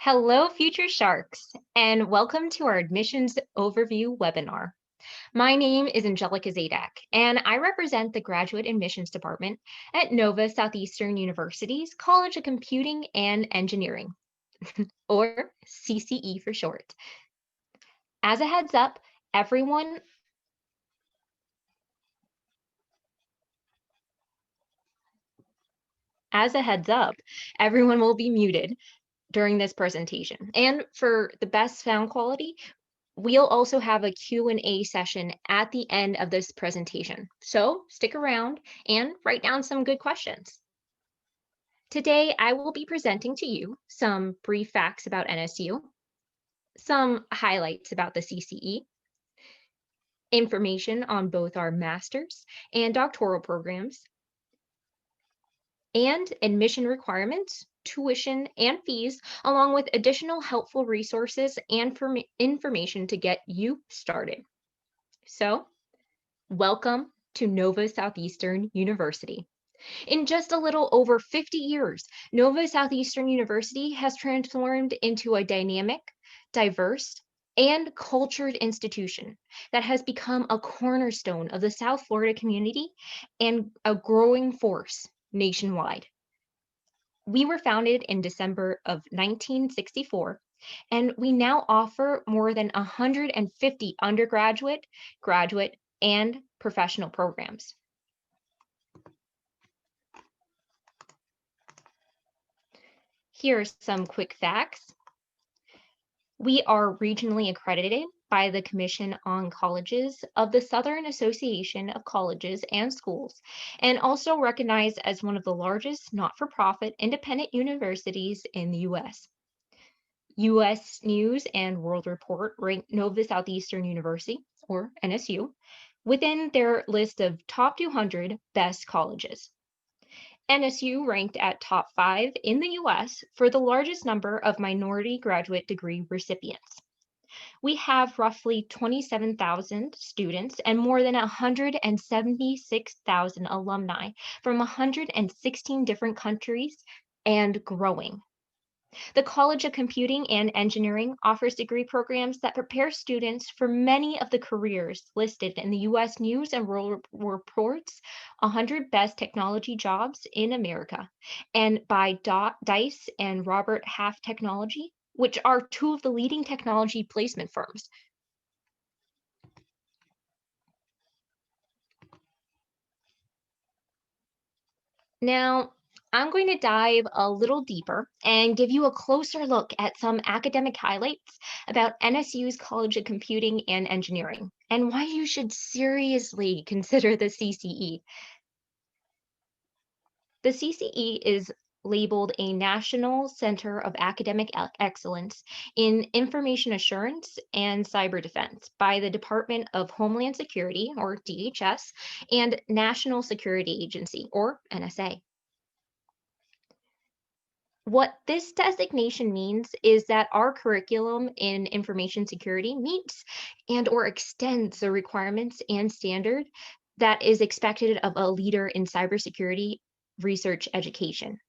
Hello, Future Sharks, and welcome to our admissions overview webinar. My name is Angelica Zadak, and I represent the Graduate Admissions Department at Nova Southeastern University's College of Computing and Engineering, or CCE for short. As a heads up, everyone will be muted during this presentation. And for the best sound quality, we'll also have a Q&A session at the end of this presentation. So stick around and write down some good questions. Today, I will be presenting to you some brief facts about NSU, some highlights about the CCE, information on both our master's and doctoral programs, and admission requirements, tuition, and fees, along with additional helpful resources and information to get you started. So, welcome to Nova Southeastern University. In just a little over 50 years, Nova Southeastern University has transformed into a dynamic, diverse, and cultured institution that has become a cornerstone of the South Florida community and a growing force nationwide. We were founded in December of 1964, and we now offer more than 150 undergraduate, graduate, and professional programs. Here are some quick facts. We are regionally accredited by the Commission on Colleges of the Southern Association of Colleges and Schools, and also recognized as one of the largest not-for-profit independent universities in the U.S. U.S. News and World Report ranked Nova Southeastern University, or NSU, within their list of top 200 best colleges. NSU ranked at top 5 in the US for the largest number of minority graduate degree recipients. We have roughly 27,000 students and more than 176,000 alumni from 116 different countries and growing. The College of Computing and Engineering offers degree programs that prepare students for many of the careers listed in the U.S. News and World Report's 100 Best Technology Jobs in America, and by Dice and Robert Half Technology, which are two of the leading technology placement firms. Now, I'm going to dive a little deeper and give you a closer look at some academic highlights about NSU's College of Computing and Engineering and why you should seriously consider the CCE. The CCE is labeled a National Center of Academic Excellence in Information Assurance and Cyber Defense by the Department of Homeland Security, or DHS, and National Security Agency, or NSA. What this designation means is that our curriculum in information security meets and or extends the requirements and standard that is expected of a leader in cybersecurity research education.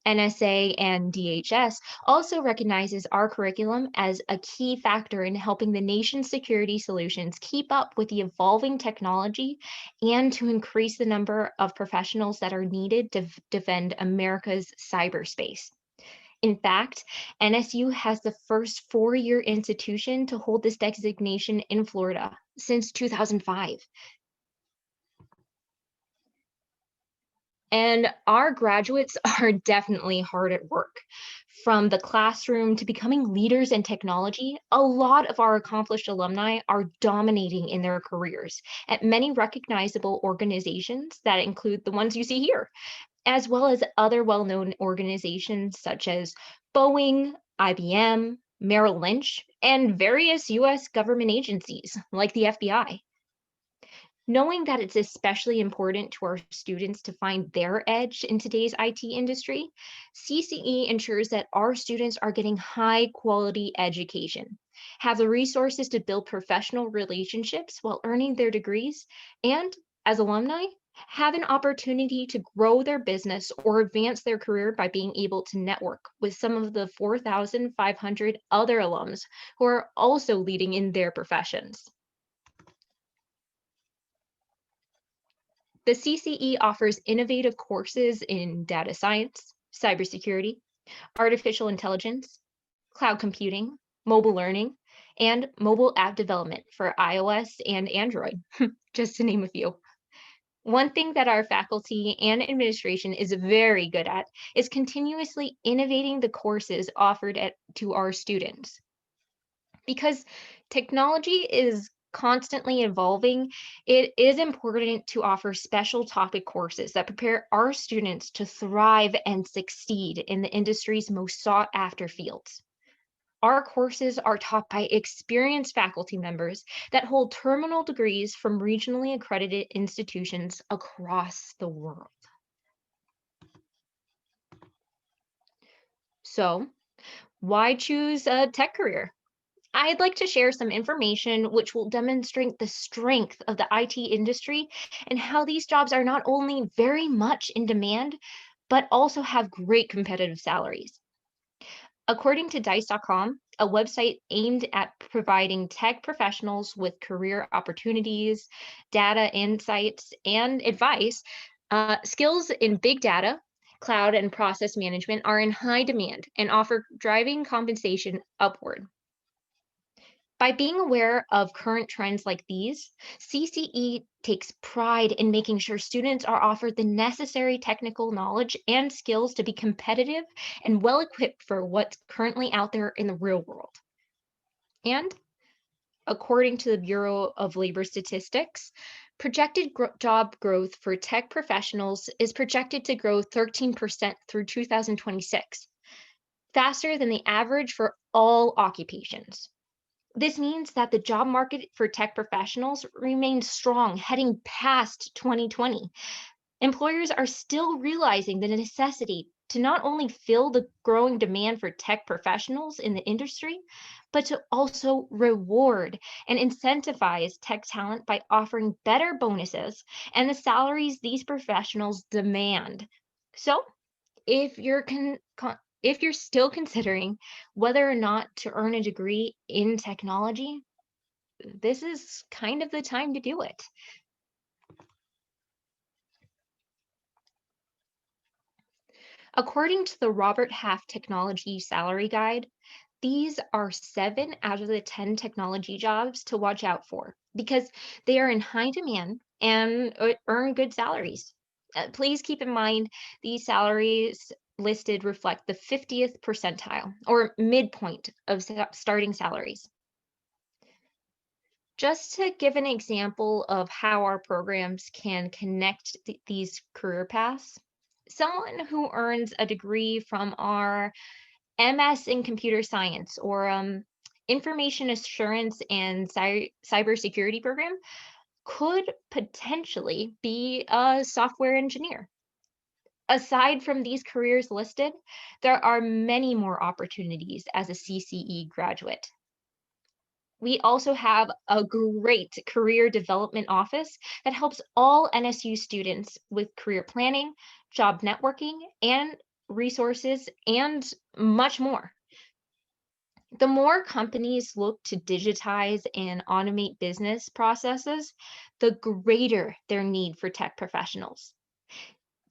NSA and DHS also recognizes our curriculum as a key factor in helping the nation's security solutions keep up with the evolving technology and to increase the number of professionals that are needed to defend America's cyberspace. In fact, NSU has the first four-year institution to hold this designation in Florida since 2005. And our graduates are definitely hard at work. From the classroom to becoming leaders in technology, a lot of our accomplished alumni are dominating in their careers at many recognizable organizations that include the ones you see here, as well as other well-known organizations such as Boeing, IBM, Merrill Lynch, and various US government agencies like the FBI. Knowing that it's especially important to our students to find their edge in today's IT industry, CCE ensures that our students are getting high quality education, have the resources to build professional relationships while earning their degrees, and as alumni, have an opportunity to grow their business or advance their career by being able to network with some of the 4,500 other alums who are also leading in their professions. The CCE offers innovative courses in data science, cybersecurity, artificial intelligence, cloud computing, mobile learning, and mobile app development for iOS and Android, just to name a few. One thing that our faculty and administration is very good at is continuously innovating the courses offered to our students. Because technology is constantly evolving, it is important to offer special topic courses that prepare our students to thrive and succeed in the industry's most sought after fields. Our courses are taught by experienced faculty members that hold terminal degrees from regionally accredited institutions across the world. So, why choose a tech career? I'd like to share some information which will demonstrate the strength of the IT industry and how these jobs are not only very much in demand, but also have great competitive salaries. According to Dice.com, a website aimed at providing tech professionals with career opportunities, data insights, and advice, skills in big data, cloud, and process management are in high demand and offer driving compensation upward. By being aware of current trends like these, CCE takes pride in making sure students are offered the necessary technical knowledge and skills to be competitive and well equipped for what's currently out there in the real world. And according to the Bureau of Labor Statistics, projected job growth for tech professionals is projected to grow 13% through 2026, faster than the average for all occupations. This means that the job market for tech professionals remains strong heading past 2020. Employers are still realizing the necessity to not only fill the growing demand for tech professionals in the industry, but to also reward and incentivize tech talent by offering better bonuses and the salaries these professionals demand. So, if you're if you're still considering whether or not to earn a degree in technology, this is kind of the time to do it. According to the Robert Half Technology Salary Guide, these are 7 out of the 10 technology jobs to watch out for because they are in high demand and earn good salaries. Please keep in mind these salaries listed reflect the 50th percentile or midpoint of starting salaries. Just to give an example of how our programs can connect these career paths, someone who earns a degree from our MS in computer science or information assurance and cybersecurity program could potentially be a software engineer. Aside from these careers listed, there are many more opportunities as a CCE graduate. We also have a great career development office that helps all NSU students with career planning, job networking, and resources, and much more. The more companies look to digitize and automate business processes, the greater their need for tech professionals.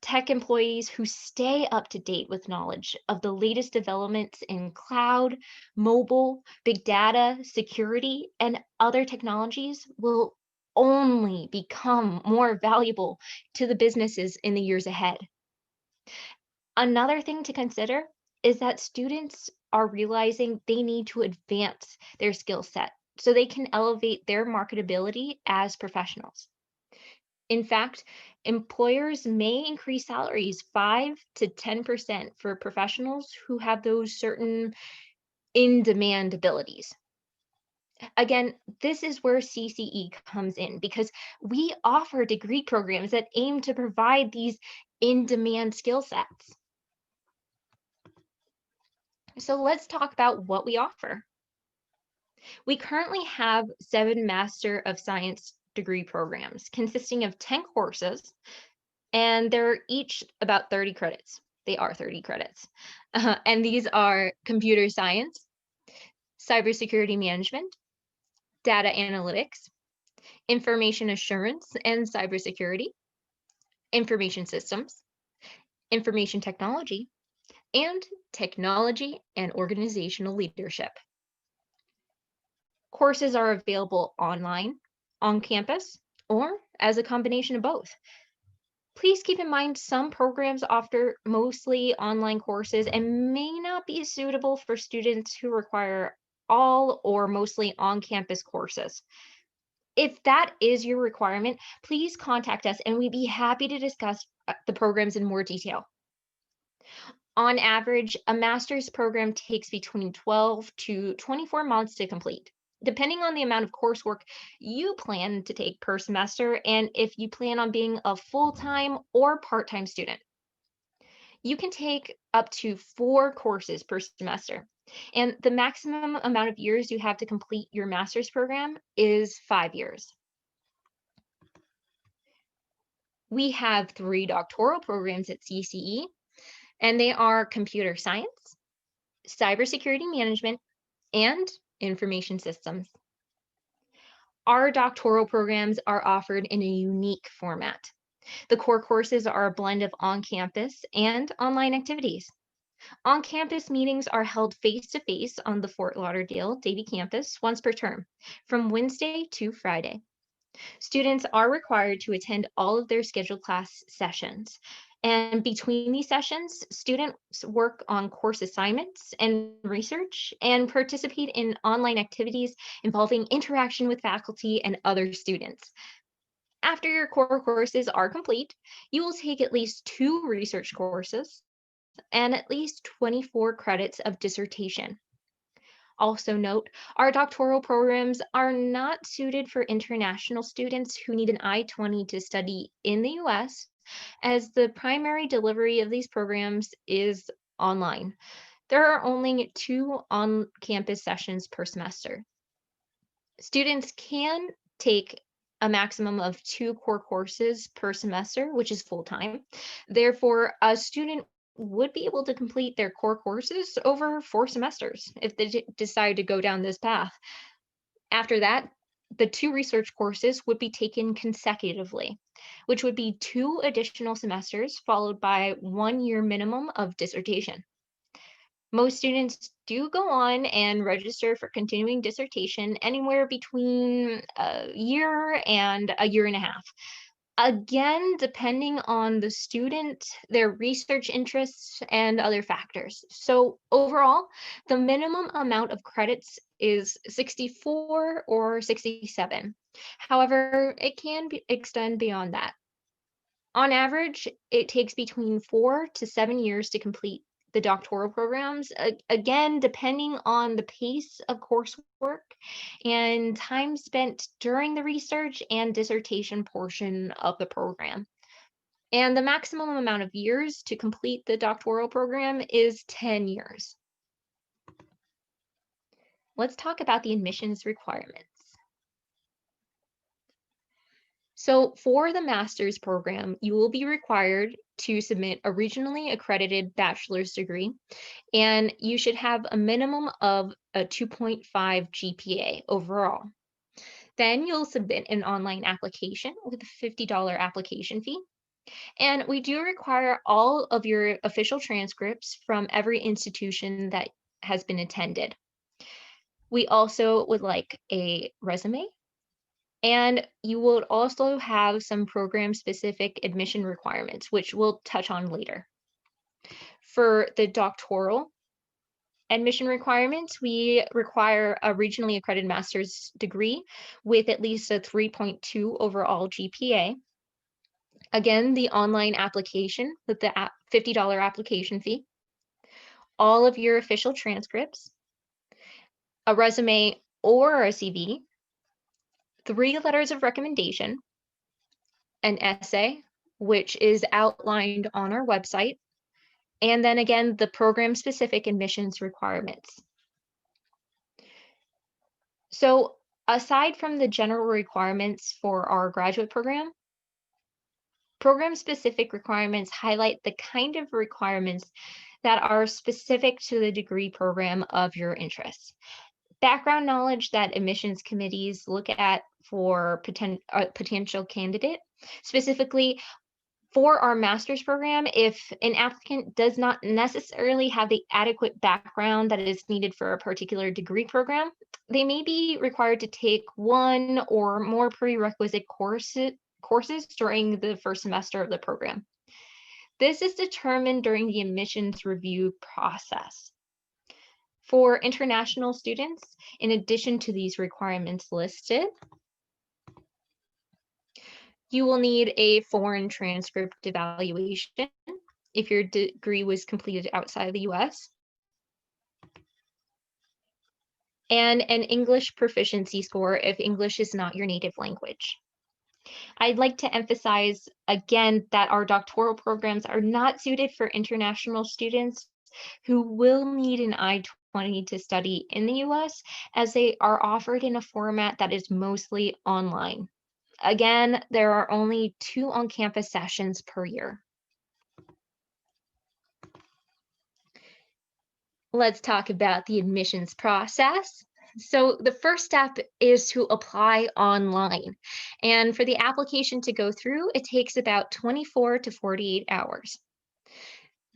Tech employees who stay up to date with knowledge of the latest developments in cloud, mobile, big data, security, and other technologies will only become more valuable to the businesses in the years ahead. Another thing to consider is that students are realizing they need to advance their skill set so they can elevate their marketability as professionals. In fact, employers may increase salaries 5 to 10% for professionals who have those certain in demand abilities. Again, this is where CCE comes in because we offer degree programs that aim to provide these in demand skill sets. So let's talk about what we offer. We currently have 7 Master of Science degree programs consisting of 10 courses, and they're each about 30 credits. They are 30 credits. And these are computer science, cybersecurity management, data analytics, information assurance and cybersecurity, information systems, information technology, and technology and organizational leadership. Courses are available online, on campus, or as a combination of both. Please keep in mind some programs offer mostly online courses and may not be suitable for students who require all or mostly on-campus courses. If that is your requirement, please contact us and we'd be happy to discuss the programs in more detail. On average, a master's program takes between 12 to 24 months to complete, depending on the amount of coursework you plan to take per semester and if you plan on being a full-time or part-time student. You can take up to 4 courses per semester, and the maximum amount of years you have to complete your master's program is 5 years. We have 3 doctoral programs at CCE, and they are computer science, cybersecurity management, and information systems. Our doctoral programs are offered in a unique format. The core courses are a blend of on-campus and online activities. On-campus meetings are held face-to-face on the Fort Lauderdale-Davie campus once per term, from Wednesday to Friday. Students are required to attend all of their scheduled class sessions. And between these sessions, students work on course assignments and research and participate in online activities involving interaction with faculty and other students. After your core courses are complete, you will take at least 2 research courses and at least 24 credits of dissertation. Also note, our doctoral programs are not suited for international students who need an I-20 to study in the US, as the primary delivery of these programs is online. There are only 2 on-campus sessions per semester. Students can take a maximum of 2 core courses per semester, which is full-time. Therefore, a student would be able to complete their core courses over 4 semesters if they decide to go down this path. After that, the 2 research courses would be taken consecutively, which would be 2 additional semesters followed by 1 year minimum of dissertation. Most students do go on and register for continuing dissertation anywhere between a year and a year and a half. Again, depending on the student, their research interests, and other factors. So overall, the minimum amount of credits is 64 or 67. However, it can extend beyond that. On average, it takes between 4 to 7 years to complete the doctoral programs, again, depending on the pace of coursework and time spent during the research and dissertation portion of the program. And the maximum amount of years to complete the doctoral program is 10 years. Let's talk about the admissions requirements. So for the master's program, you will be required to submit a regionally accredited bachelor's degree, and you should have a minimum of a 2.5 GPA overall. Then you'll submit an online application with a $50 application fee. And we do require all of your official transcripts from every institution that has been attended. We also would like a resume, and you will also have some program-specific admission requirements, which we'll touch on later. For the doctoral admission requirements, we require a regionally accredited master's degree with at least a 3.2 overall GPA. Again, the online application with the $50 application fee, all of your official transcripts, a resume or a CV, 3 letters of recommendation, an essay, which is outlined on our website, and then again, the program-specific admissions requirements. So Aside from the general requirements for our graduate program-specific requirements highlight the kind of requirements that are specific to the degree program of your interest. Background knowledge that admissions committees look at for potential candidate, specifically for our master's program, if an applicant does not necessarily have the adequate background that is needed for a particular degree program, they may be required to take one or more prerequisite courses during the first semester of the program. This is determined during the admissions review process. For international students, in addition to these requirements listed, you will need a foreign transcript evaluation if your degree was completed outside of the US, and an English proficiency score if English is not your native language. I'd like to emphasize again that our doctoral programs are not suited for international students who will need an I-20 to study in the US, as they are offered in a format that is mostly online. Again, there are only 2 on-campus sessions per year. Let's talk about the admissions process. So the first step is to apply online. And for the application to go through, it takes about 24 to 48 hours.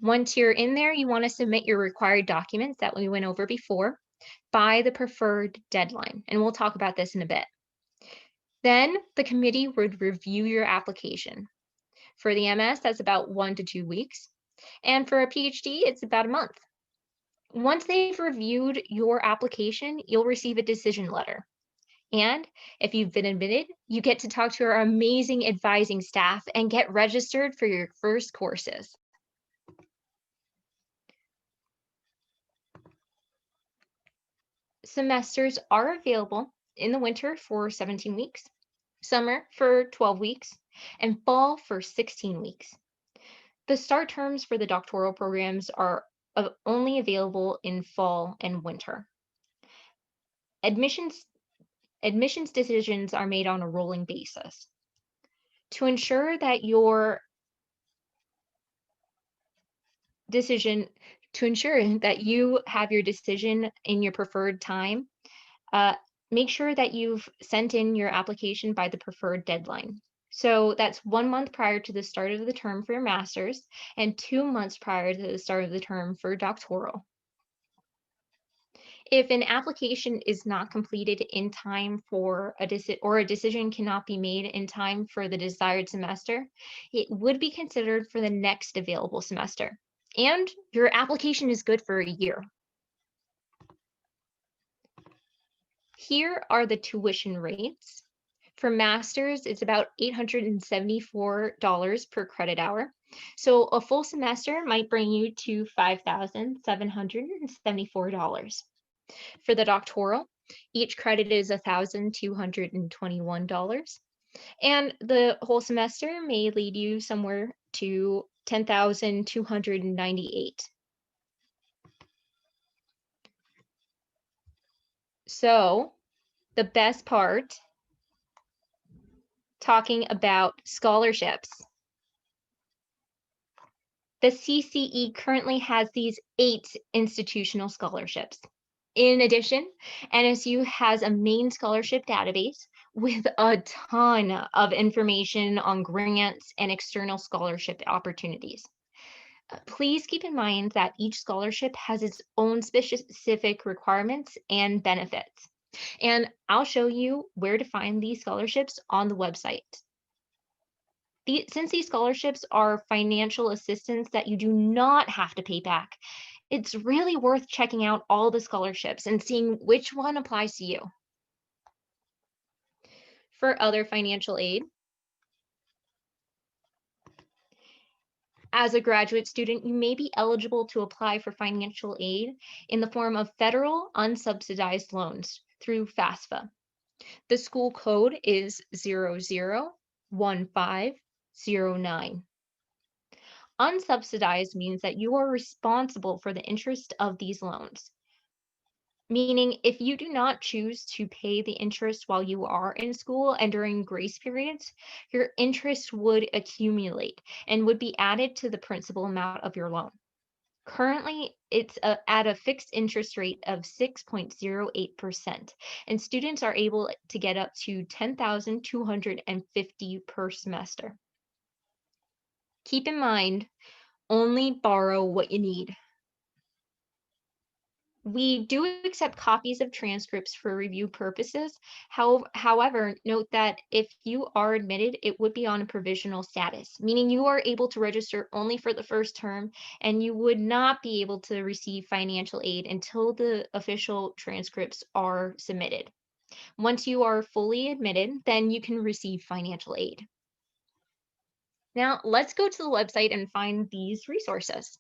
Once you're in there, you want to submit your required documents that we went over before by the preferred deadline. And we'll talk about this in a bit. Then the committee would review your application. For the MS, that's about 1 to 2 weeks. And for a PhD, it's about a month. Once they've reviewed your application, you'll receive a decision letter. And if you've been admitted, you get to talk to our amazing advising staff and get registered for your first courses. Semesters are available in the winter for 17 weeks, summer for 12 weeks, and fall for 16 weeks. The start terms for the doctoral programs are only available in fall and winter. Admissions decisions are made on a rolling basis. To ensure that you have your decision in your preferred time, make sure that you've sent in your application by the preferred deadline. So that's 1 month prior to the start of the term for your master's and 2 months prior to the start of the term for doctoral. If an application is not completed in time for a decision cannot be made in time for the desired semester, it would be considered for the next available semester. And your application is good for a year. Here are the tuition rates. For master's, it's about $874 per credit hour. So a full semester might bring you to $5,774. For the doctoral, each credit is $1,221. And the whole semester may lead you somewhere to $10,298. So the best part, talking about scholarships. The CCE currently has these 8 institutional scholarships. In addition, NSU has a main scholarship database with a ton of information on grants and external scholarship opportunities. Please keep in mind that each scholarship has its own specific requirements and benefits. And I'll show you where to find these scholarships on the website. Since these scholarships are financial assistance that you do not have to pay back, it's really worth checking out all the scholarships and seeing which one applies to you. For other financial aid, as a graduate student, you may be eligible to apply for financial aid in the form of federal unsubsidized loans through FAFSA. The school code is 001509. Unsubsidized means that you are responsible for the interest of these loans. meaning if you do not choose to pay the interest while you are in school and during grace periods, your interest would accumulate and would be added to the principal amount of your loan. Currently, it's at a fixed interest rate of 6.08%, and students are able to get up to $10,250 per semester. Keep in mind, only borrow what you need. We do accept copies of transcripts for review purposes. However, note that if you are admitted, it would be on a provisional status, meaning you are able to register only for the first term, and you would not be able to receive financial aid until the official transcripts are submitted. Once you are fully admitted, then you can receive financial aid. Now, let's go to the website and find these resources.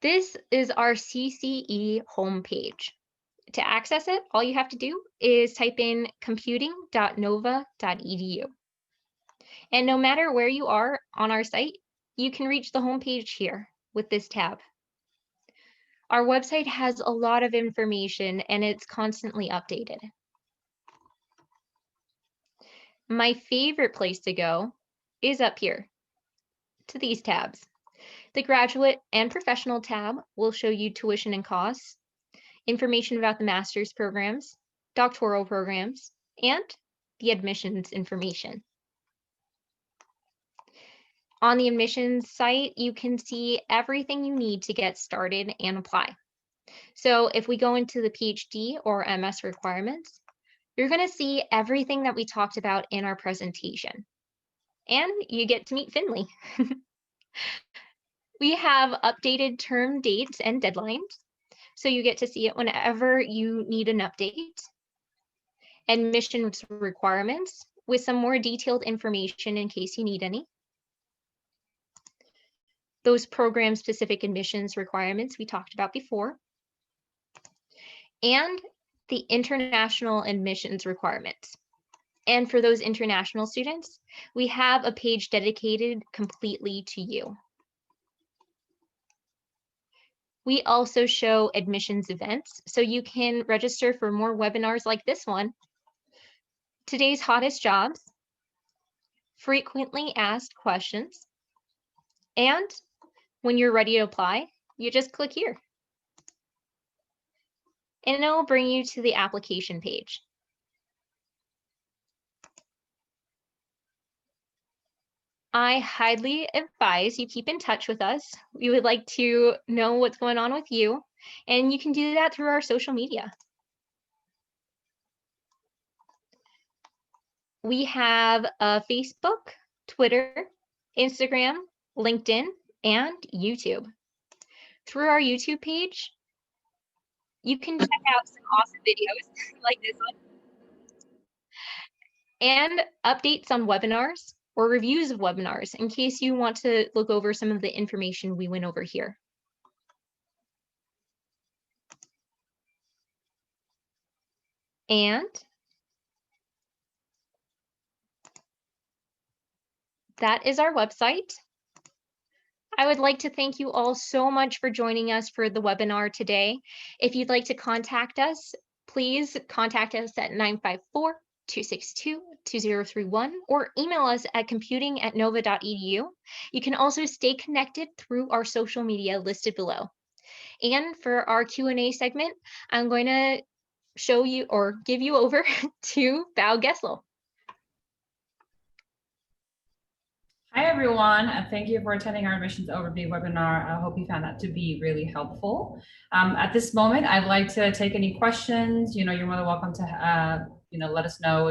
This is our CCE homepage. To access it, all you have to do is type in computing.nova.edu. And no matter where you are on our site, you can reach the homepage here with this tab. Our website has a lot of information and it's constantly updated. My favorite place to go is up here to these tabs. The Graduate and Professional tab will show you tuition and costs, information about the master's programs, doctoral programs, and the admissions information. On the admissions site, you can see everything you need to get started and apply. So if we go into the PhD or MS requirements, you're going to see everything that we talked about in our presentation. And you get to meet Finley. We have updated term dates and deadlines, so you get to see it whenever you need an update. Admissions requirements with some more detailed information in case you need any. Those program-specific admissions requirements we talked about before. And the international admissions requirements. And for those international students, we have a page dedicated completely to you. We also show admissions events, so you can register for more webinars like this one, today's hottest jobs, frequently asked questions, and when you're ready to apply, you just click here. And it will bring you to the application page. I highly advise you keep in touch with us. We would like to know what's going on with you, and you can do that through our social media. We have Facebook, Twitter, Instagram, LinkedIn, and YouTube. Through our YouTube page, you can check out some awesome videos like this one and updates on webinars or reviews of webinars in case you want to look over some of the information we went over here. And that is our website. I would like to thank you all so much for joining us for the webinar today. If you'd like to contact us, please contact us at 954-262-2031 or email us at computing@nova.edu. You can also stay connected through our social media listed below. And for our Q&A segment, I'm going to show you or give you over to Val Gessel. Hi, everyone, and thank you for attending our admissions overview webinar. I hope you found that to be really helpful. At this moment, I'd like to take any questions. You're more than welcome to, let us know